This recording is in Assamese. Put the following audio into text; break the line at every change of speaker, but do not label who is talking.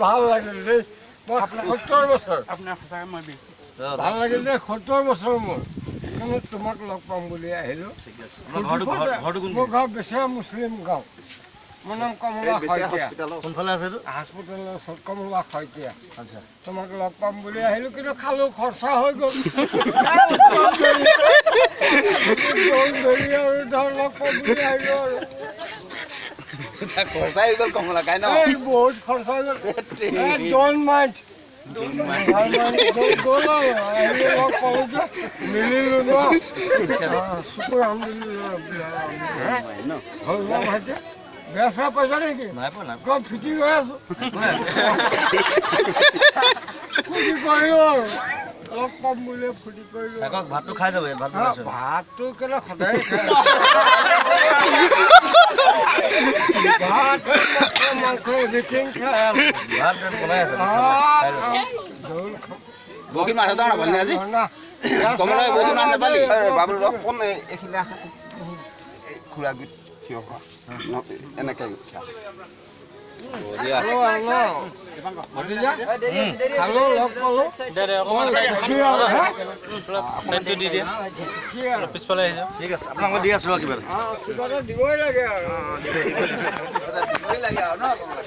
ভাল লাগিল দেই মই 70 বছৰ
আপোনাৰ সঁচাকৈ মই বিহু
ভাল লাগিল দেই 70 বছৰ মোৰ কিন্তু তোমাক লগ পাম বুলি আহিলোঁ মোৰ গাঁও বেচেৰা মুছলিম গাঁও মোৰ নাম কমলা শইকীয়া
কোনফালে আছে এইটো
হস্পিটেলৰ ওচৰত কমলা শইকীয়া
আচ্ছা
তোমাক লগ পাম বুলি আহিলোঁ কিন্তু খালোঁ খৰচা হৈ গ'ল আৰু ধৰ লগ পাম বুলি আহিলোঁ আৰু
খৰচাই হৈ গ'ল কমলা খাই ন
এই বহুত খৰচা হৈ গ'ল ড'ন্ট মাইণ্ড গ'ল আৰু আহি লগ পালোঁ যে মিলিলোঁ ন চকুৰ হ'ল ন ভাইটি বেয়া চেয়া পাইছা নেকি
নাই পোৱা নাই
কম ফিটিং হৈ আছোঁ ফূৰ্তি কৰিলোঁ আৰু লগ পাম বুলি ফূৰ্তি কৰিলোঁ
আকৌ ভাতটো খাই যাব ভাত বনাইছোঁ
ভাতটো কেলে সদায় খাই ভাত মাংস এভৰিথিং খাই
ভাত বনাই আছে
বৰশী মাছ এটা নাপালি আজি কমলা বৰশী মাছ নাপালি বাবুল ৰখ কোন এইখিনি আহা খুৰা গুট থিয় হোৱা এনেকৈ
খালো লগ পালোঁ
দি দিয়ে পিছফালে আহিছে ঠিক আছে আপোনাক মই দি আছোঁ কিবা
কিবা এটা দিবই লাগে আৰু
দিবই লাগে আৰু ন